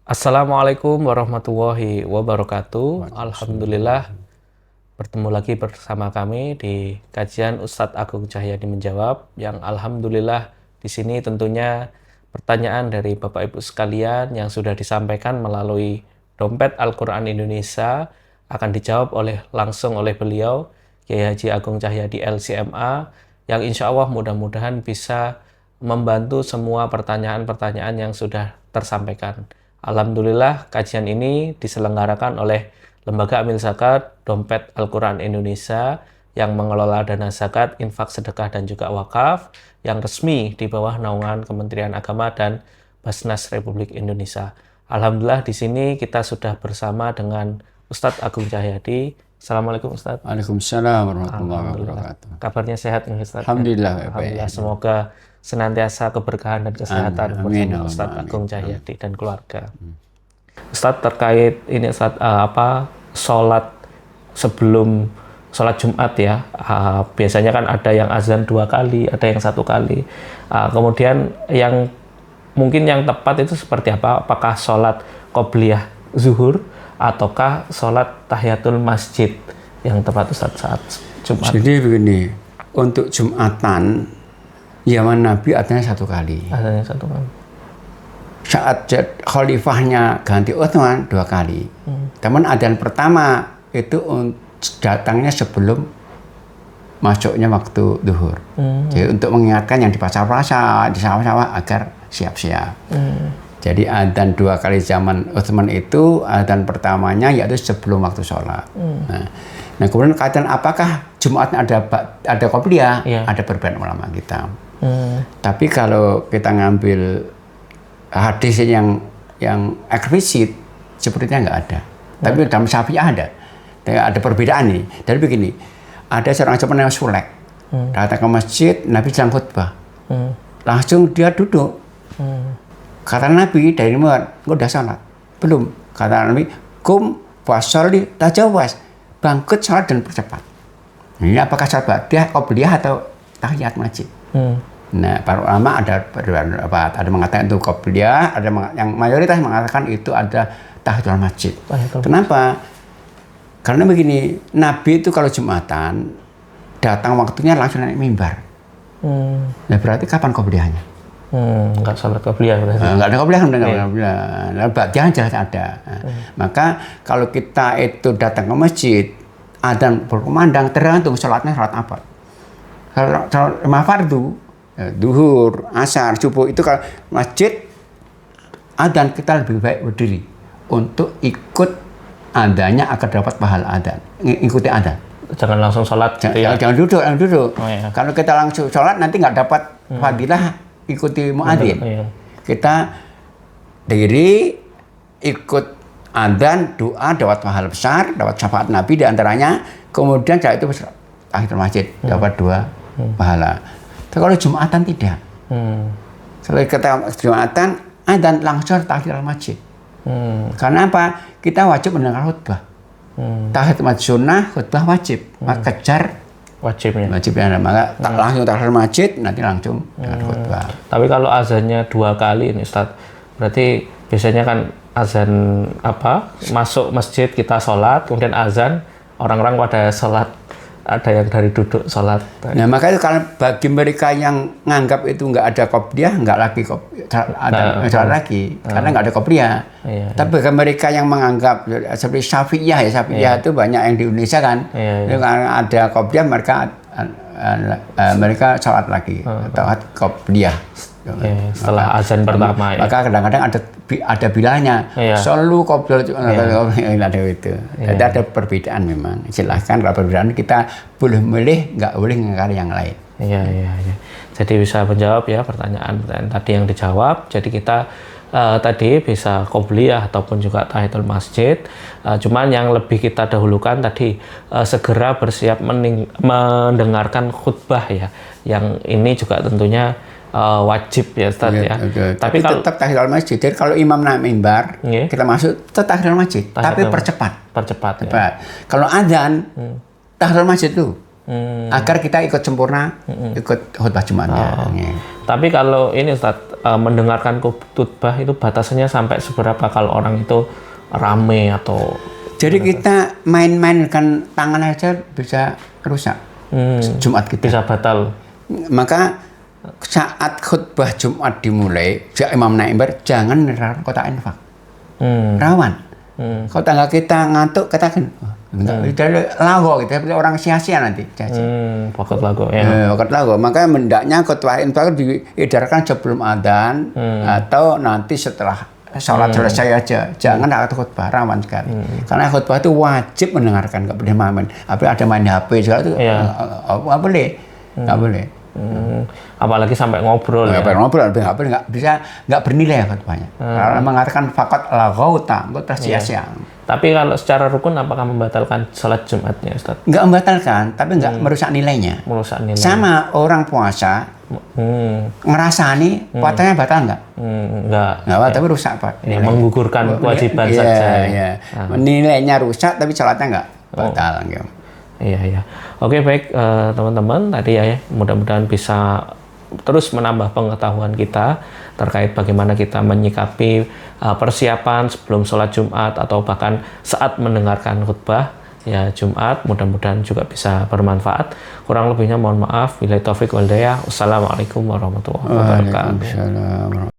Assalamualaikum warahmatullahi wabarakatuh. Alhamdulillah bertemu lagi bersama kami di kajian Ustadz Agung Cahyadi menjawab yang alhamdulillah di sini tentunya pertanyaan dari Bapak Ibu sekalian yang sudah disampaikan melalui Dompet Al-Quran Indonesia akan dijawab langsung oleh beliau Kiai Haji Agung Cahyadi LCMA yang insya Allah mudah-mudahan bisa membantu semua pertanyaan-pertanyaan yang sudah tersampaikan. Alhamdulillah kajian ini diselenggarakan oleh Lembaga Amil Zakat Dompet Al-Quran Indonesia yang mengelola dana zakat, infak, sedekah, dan juga wakaf yang resmi di bawah naungan Kementerian Agama dan Basnas Republik Indonesia. Alhamdulillah di sini kita sudah bersama dengan Ustadz Agung Cahyadi. Assalamualaikum Ustadz. Waalaikumsalam warahmatullahi wabarakatuh. Kabarnya sehat nih Ustadz? Alhamdulillah. Alhamdulillah. Semoga senantiasa keberkahan dan kesehatan bersama Ustadz Agung Cahyadi dan keluarga. Ustadz terkait ini Ustadz sholat sebelum sholat Jumat ya, biasanya kan ada yang azan 2 kali, ada yang 1 kali. Kemudian yang mungkin yang tepat itu seperti apa? Apakah sholat qobliyah zuhur ataukah sholat tahiyatul masjid yang tepat Ustadz saat Jumat? Jadi begini, untuk Jumatan zaman Nabi adanya 1 kali. Adanya 1 kali. Saat khalifahnya ganti Utsman 2 kali. Teman adzan pertama itu datangnya sebelum masuknya waktu zuhur. Jadi untuk mengingatkan yang di pasar-pasar, di sawah-sawah agar siap-siap. Jadi adzan 2 kali zaman Utsman itu adzan pertamanya yaitu sebelum waktu sholat. Nah kemudian kaitan apakah Jumatnya ada qobliyah? Yeah. Ada perbedaan ulama kita. Tapi kalau kita ngambil hadis yang eksplisit sepertinya nggak ada. Tapi dalam Syafi'iyah ada. Ada perbedaan nih. Dari begini, ada seorang yang Sulek datang ke masjid, Nabi sedang khutbah. Langsung dia duduk. Kata Nabi dari muat, "Engkau udah sholat?" "Belum." Kata Nabi, "Kum fasholli tajawaz." Bangkit sholat dan percepat. Ini apakah sholat dia qobliyah atau tahiyat masjid? Nah, para ulama ada mengatakan itu qobliyah, ada yang mayoritas mengatakan itu ada tahiyatul masjid. Kenapa? Karena begini, Nabi itu kalau Jumatan datang waktunya langsung naik mimbar. Nah, berarti kapan qobliyahnya? Nggak sholat qobliyah berarti. Nggak ada qobliyah, nah, ba'diyah jelas ada. Maka kalau kita itu datang ke masjid, adzan berkumandang, tergantung sholatnya sholat apa. Kalau sholat 5 fardu, duhur, asar, subuh, itu kalau masjid adzan kita lebih baik berdiri untuk ikut adzannya agar dapat pahala adzan, ikuti adzan. Jangan langsung sholat. Jangan duduk. Oh, iya. Kalau kita langsung sholat nanti nggak dapat fadilah ikuti muadzin. Iya. Kita diri ikut adzan, doa, dapat pahala besar, dapat syafaat Nabi diantaranya. Kemudian setelah itu tahiyatul masjid dapat 2 pahala. Tapi kalau Jumatan tidak. Kalau kita Jumatan adzan langsung tahiyatul masjid. Karena apa? Kita wajib mendengar khutbah. Tahiyatul masjid sunnah, khutbah wajib. Maka kejar Wajibnya. Maka langsung tahiyatul masjid, nanti langsung dengan khutbah. Tapi kalau azannya 2 kali ini Ustadz, berarti biasanya kan azan masuk masjid kita sholat, kemudian azan orang-orang pada sholat, ada yang dari duduk sholat. Nah makanya kalau bagi mereka yang nganggap itu nggak ada qobliyah, nggak lagi sholat lagi, karena nggak ada qobliyah. Iya. Tapi bagi mereka yang menganggap seperti Syafi'iyah itu banyak yang di Indonesia kan, karena ada qobliyah mereka sholat lagi, sholat qobliyah. Setelah azan pertama ya. Maka kadang-kadang ada bilangnya, selalu qobliyah ada itu. Jadi ada perbedaan memang. Silahkan kalau perbedaan kita boleh milih, nggak boleh mengingkari yang lain. Iya. Jadi bisa menjawab ya pertanyaan tadi yang dijawab. Jadi kita tadi bisa qobliyah ataupun juga tahiyatul masjid. Cuman yang lebih kita dahulukan tadi segera bersiap mendengarkan khutbah ya. Yang ini juga tentunya wajib ya Ustaz ya. Tapi kalau tetap tahiyatul masjid. Jadi kalau imam naik mimbar, kita masuk tetap tahiyatul masjid, tapi percepat. Ya. Kalau adzan tahiyatul masjid tuh. Agar kita ikut sempurna, ikut khutbah Jumatnya. Tapi kalau ini Ustaz, mendengarkan khutbah itu batasannya sampai seberapa kalau orang itu rame atau Jadi kita main-mainkan tangan aja bisa rusak Jumat kita. bisa batal. Maka saat khutbah Jumat dimulai, imam naik mimbar jangan menerapkan kotak infak. Rawan. Kalau tangga kita ngantuk katakan, lago kita orang sia-sia nanti. Pokok lagu ya. Pokok lago. Maka mendaknya khutbah infak diedarkan sebelum adzan atau nanti setelah sholat selesai aja. Jangan ada khutbah, rawan sekali. Karena khutbah itu wajib mendengarkan, nggak boleh main. Apalagi ada main HP segala itu, nggak boleh, nggak boleh. Apalagi sampai ngobrol. Ngobrol, nggak bernilai khutbahnya. Karena mengatakan fakat laghauta, nggak sia-sia. Tapi kalau secara rukun apakah membatalkan sholat Jumatnya, Ustaz? Nggak membatalkan, tapi nggak merusak nilainya. Merusak nilai. Sama orang puasa, ngerasani puasanya batal nggak? Nggak, tapi rusak Pak. Ya, menggugurkan kewajiban saja. Iya. Nilainya rusak, tapi sholatnya nggak batal. Iya. Oke, baik teman-teman. Tadi ya, mudah-mudahan bisa terus menambah pengetahuan kita terkait bagaimana kita menyikapi persiapan sebelum sholat Jumat atau bahkan saat mendengarkan khutbah ya Jumat. Mudah-mudahan juga bisa bermanfaat. Kurang lebihnya mohon maaf. Billahi taufiq wal hidayah. Wassalamualaikum warahmatullahi wabarakatuh.